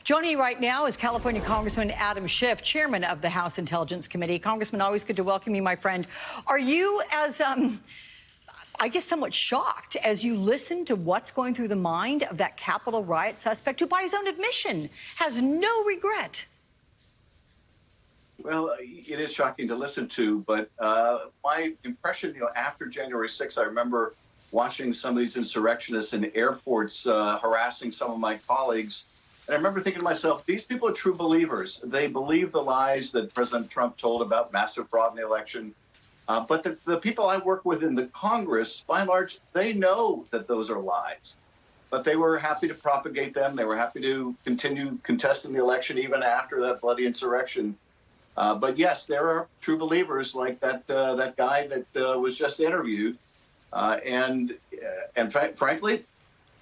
Joining me right now is California Congressman Adam Schiff, chairman of the House Intelligence Committee. Congressman, always good to welcome you, my friend. Are you as, I guess, somewhat shocked as you listen to what's going through the mind of that Capitol riot suspect who, by his own admission, has no regret? Well, it is shocking to listen to, but my impression, after January 6th, I remember watching some of these insurrectionists in airports harassing some of my colleagues. And I remember thinking to myself, these people are true believers. They believe the lies that President Trump told about massive fraud in the election. But the people I work with in the Congress, by and large, they know that those are lies. But they were happy to propagate them. They were happy to continue contesting the election even after that bloody insurrection. But yes, there are true believers like that guy that was just interviewed. And frankly,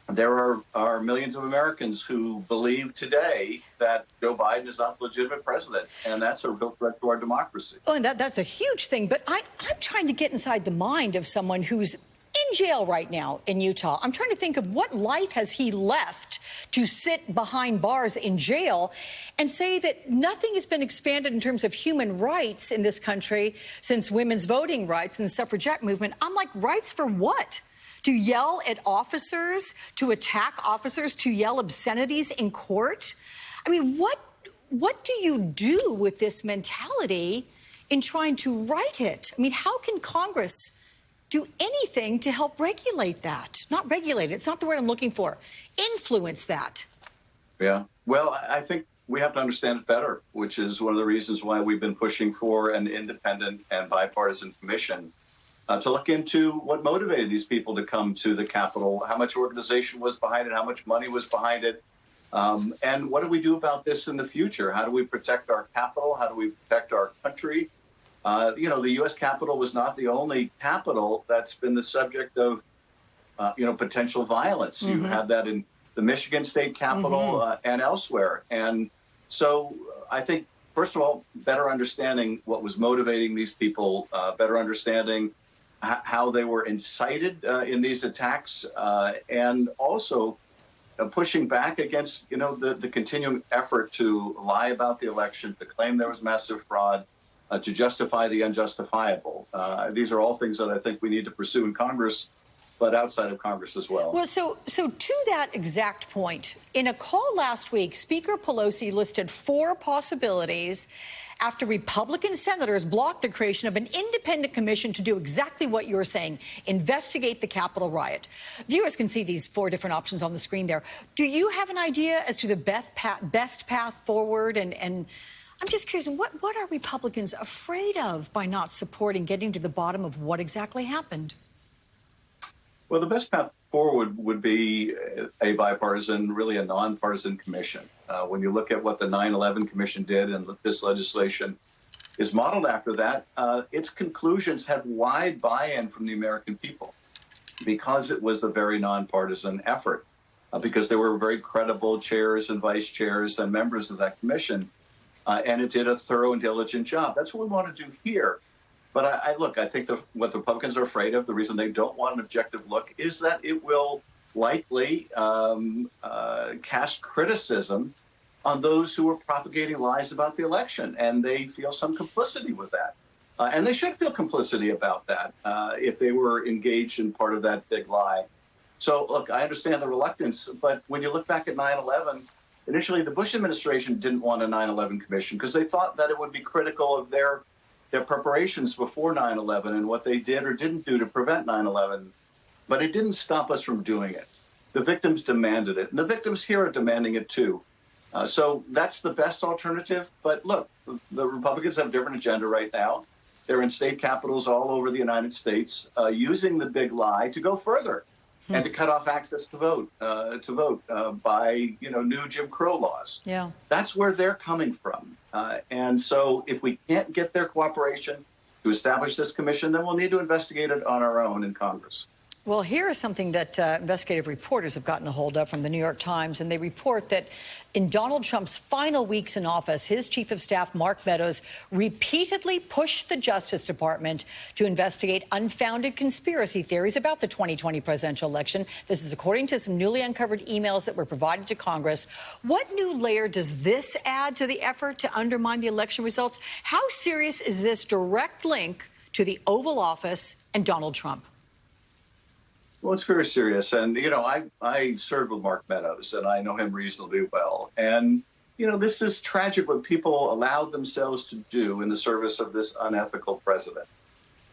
there are millions of Americans who believe today that Joe Biden is not the legitimate president, and that's a real threat to our democracy. Oh, and that's a huge thing. But I'm trying to get inside the mind of someone who's in jail right now in Utah. I'm trying to think of what life has he left to sit behind bars in jail and say that nothing has been expanded in terms of human rights in this country since women's voting rights and the suffragette movement. I'm like, rights for what? To yell at officers, to attack officers, to yell obscenities in court? I mean, what do you do with this mentality in trying to right it? I mean, how can Congress do anything to help regulate that? Not regulate it. It's not the word I'm looking for. Influence that. Yeah. Well, I think we have to understand it better, which is one of the reasons why we've been pushing for an independent and bipartisan commission to look into what motivated these people to come to the Capitol, how much organization was behind it, how much money was behind it, and what do we do about this in the future? How do we protect our Capitol? How do we protect our country? The U.S. Capitol was not the only Capitol that's been the subject of, potential violence. Mm-hmm. You had that in the Michigan State Capitol and elsewhere. And so I think, first of all, better understanding what was motivating these people, better understanding how they were incited in these attacks, and also pushing back against, the continuing effort to lie about the election, to claim there was massive fraud, to justify the unjustifiable. These are all things that I think we need to pursue in Congress, but outside of Congress as well. Well, so to that exact point, in a call last week, Speaker Pelosi listed 4 possibilities after Republican senators blocked the creation of an independent commission to do exactly what you're saying, investigate the Capitol riot. Viewers can see these 4 different options on the screen there. Do you have an idea as to the best path forward? And I'm just curious, what are Republicans afraid of by not supporting getting to the bottom of what exactly happened? Well, the best path forward would be a bipartisan, really a nonpartisan commission. When you look at what the 9/11 Commission did, and this legislation is modeled after that, its conclusions had wide buy-in from the American people because it was a very nonpartisan effort, because there were very credible chairs and vice chairs and members of that commission, and it did a thorough and diligent job. That's what we want to do here. But I think what the Republicans are afraid of, the reason they don't want an objective look, is that it will likely cast criticism on those who are propagating lies about the election, and they feel some complicity with that. And they should feel complicity about that if they were engaged in part of that big lie. So, look, I understand the reluctance, but when you look back at 9/11, initially the Bush administration didn't want a 9/11 commission because they thought that it would be critical of their preparations before 9/11 and what they did or didn't do to prevent 9/11. But it didn't stop us from doing it. The victims demanded it, and the victims here are demanding it too. So that's the best alternative. But look, the Republicans have a different agenda right now. They're in state capitals all over the United States, using the big lie to go further and to cut off access to vote by new Jim Crow laws. Yeah, that's where they're coming from. And so if we can't get their cooperation to establish this commission, then we'll need to investigate it on our own in Congress. Well, here is something that investigative reporters have gotten a hold of from the New York Times, and they report that in Donald Trump's final weeks in office, his chief of staff, Mark Meadows, repeatedly pushed the Justice Department to investigate unfounded conspiracy theories about the 2020 presidential election. This is according to some newly uncovered emails that were provided to Congress. What new layer does this add to the effort to undermine the election results? How serious is this direct link to the Oval Office and Donald Trump? Well, it's very serious. And, I served with Mark Meadows, and I know him reasonably well. And, this is tragic what people allowed themselves to do in the service of this unethical president.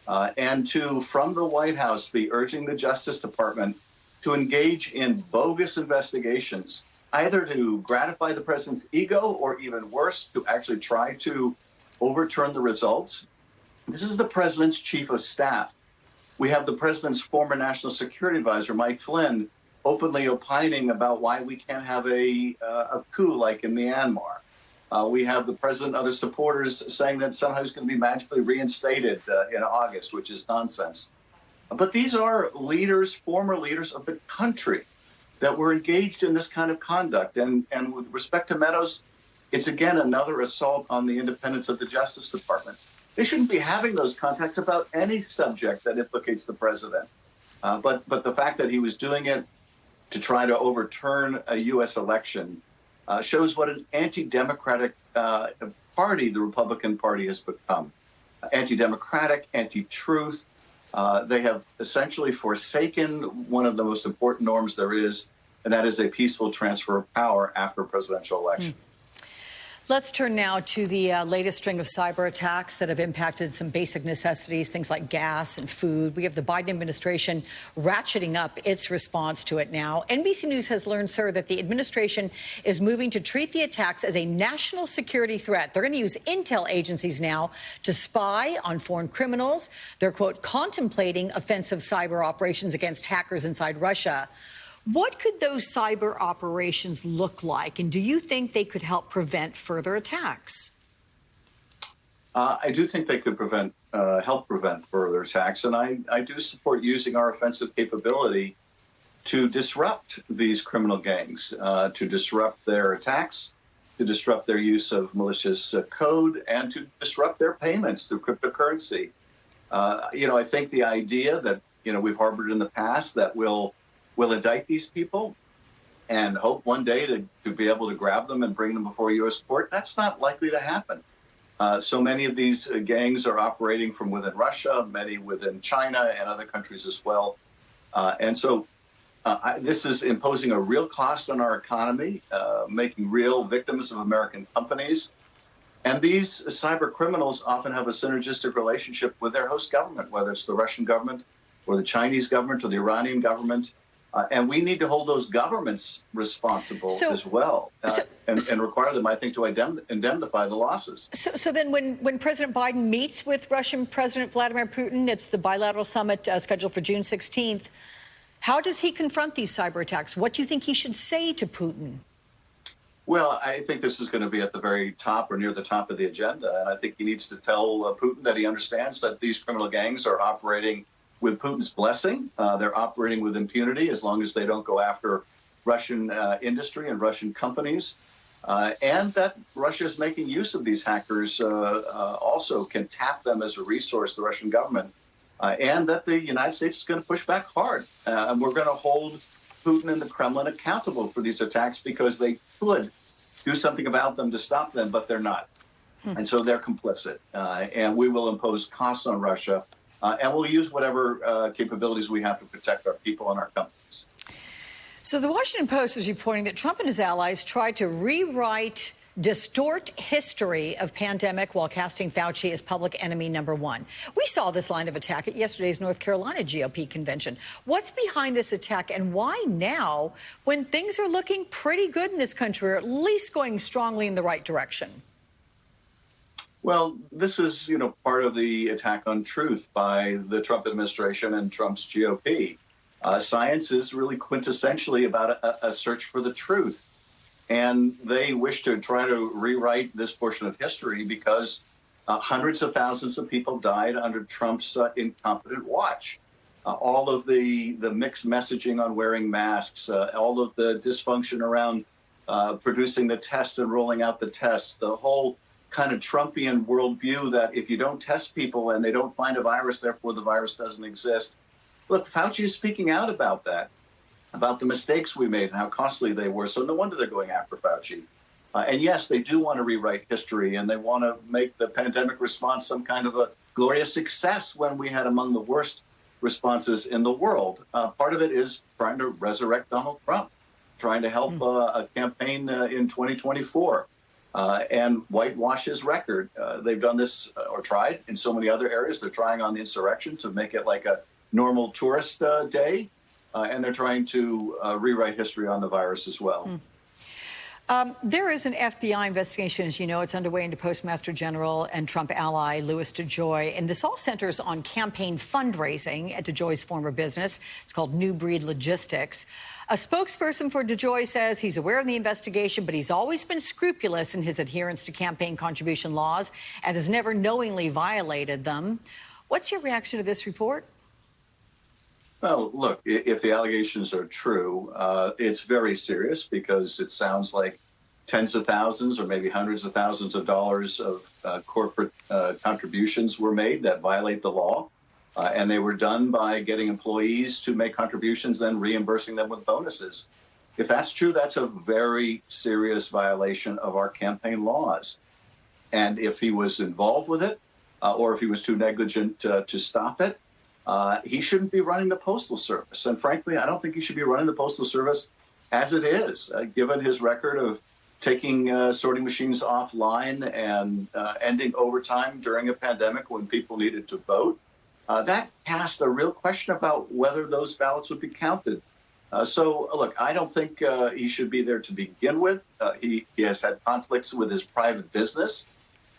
And to, from the White House, be urging the Justice Department to engage in bogus investigations, either to gratify the president's ego or, even worse, to actually try to overturn the results. This is the president's chief of staff. We have the president's former national security advisor, Mike Flynn, openly opining about why we can't have a coup like in Myanmar. We have the president and other supporters saying that somehow he's going to be magically reinstated in August, which is nonsense. But these are leaders, former leaders of the country that were engaged in this kind of conduct. And with respect to Meadows, it's again another assault on the independence of the Justice Department. They shouldn't be having those contacts about any subject that implicates the president. But the fact that he was doing it to try to overturn a U.S. election shows what an anti-democratic party the Republican Party has become. Anti-democratic, anti-truth. They have essentially forsaken one of the most important norms there is, and that is a peaceful transfer of power after a presidential election. Let's turn now to the latest string of cyber attacks that have impacted some basic necessities, things like gas and food. We have the Biden administration ratcheting up its response to it now. NBC News has learned, sir, that the administration is moving to treat the attacks as a national security threat. They're going to use intel agencies now to spy on foreign criminals. They're, quote, contemplating offensive cyber operations against hackers inside Russia. What could those cyber operations look like? And do you think they could help prevent further attacks? I do think they could help prevent further attacks. And I do support using our offensive capability to disrupt these criminal gangs, to disrupt their attacks, to disrupt their use of malicious code, and to disrupt their payments through cryptocurrency. I think the idea that, we've harbored in the past that we'll indict these people and hope one day to be able to grab them and bring them before a U.S. court. That's not likely to happen. So many of these gangs are operating from within Russia, many within China and other countries as well. And so this is imposing a real cost on our economy, making real victims of American companies. And these cyber criminals often have a synergistic relationship with their host government, whether it's the Russian government or the Chinese government or the Iranian government. And we need to hold those governments responsible as well and require them, I think, to indemnify the losses. So then when President Biden meets with Russian President Vladimir Putin, it's the bilateral summit scheduled for June 16th. How does he confront these cyber attacks? What do you think he should say to Putin? Well, I think this is going to be at the very top or near the top of the agenda. And I think he needs to tell Putin that he understands that these criminal gangs are operating with Putin's blessing. They're operating with impunity as long as they don't go after Russian industry and Russian companies. And that Russia is making use of these hackers, also can tap them as a resource, the Russian government. And that the United States is going to push back hard. And we're going to hold Putin and the Kremlin accountable for these attacks because they could do something about them to stop them, but they're not. And so they're complicit. And we will impose costs on Russia. And we'll use whatever capabilities we have to protect our people and our companies. So the Washington Post is reporting that Trump and his allies tried to distort history of pandemic while casting Fauci as public enemy number one. We saw this line of attack at yesterday's North Carolina GOP convention. What's behind this attack, and why now when things are looking pretty good in this country, or at least going strongly in the right direction? Well, this is, part of the attack on truth by the Trump administration and Trump's GOP. Science is really quintessentially about a search for the truth. And they wish to try to rewrite this portion of history because hundreds of thousands of people died under Trump's incompetent watch. all of the mixed messaging on wearing masks, all of the dysfunction around producing the tests and rolling out the tests, the whole kind of Trumpian worldview that if you don't test people and they don't find a virus, therefore the virus doesn't exist. Look, Fauci is speaking out about that, about the mistakes we made and how costly they were. So no wonder they're going after Fauci. And yes, they do want to rewrite history, and they want to make the pandemic response some kind of a glorious success when we had among the worst responses in the world. Part of it is trying to resurrect Donald Trump, trying to help a campaign in 2024 and whitewash his record. They've done this or tried in so many other areas. They're trying on the insurrection to make it like a normal tourist day, and they're trying to rewrite history on the virus as well. There is an FBI investigation, as you know. It's underway into Postmaster General and Trump ally Louis DeJoy. And this all centers on campaign fundraising at DeJoy's former business. It's called New Breed Logistics. A spokesperson for DeJoy says he's aware of the investigation, but he's always been scrupulous in his adherence to campaign contribution laws and has never knowingly violated them. What's your reaction to this report? Well, look, if the allegations are true, it's very serious because it sounds like tens of thousands or maybe hundreds of thousands of dollars of corporate contributions were made that violate the law. And they were done by getting employees to make contributions, then reimbursing them with bonuses. If that's true, that's a very serious violation of our campaign laws. And if he was involved with it, or if he was too negligent to stop it, he shouldn't be running the Postal Service. And frankly, I don't think he should be running the Postal Service as it is, given his record of taking sorting machines offline and ending overtime during a pandemic when people needed to vote. That cast a real question about whether those ballots would be counted. So, look, I don't think he should be there to begin with. He has had conflicts with his private business.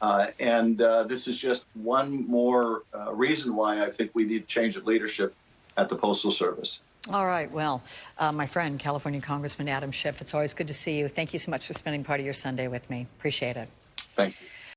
And this is just one more reason why I think we need change of leadership at the Postal Service. All right. Well, my friend, California Congressman Adam Schiff, it's always good to see you. Thank you so much for spending part of your Sunday with me. Appreciate it. Thank you.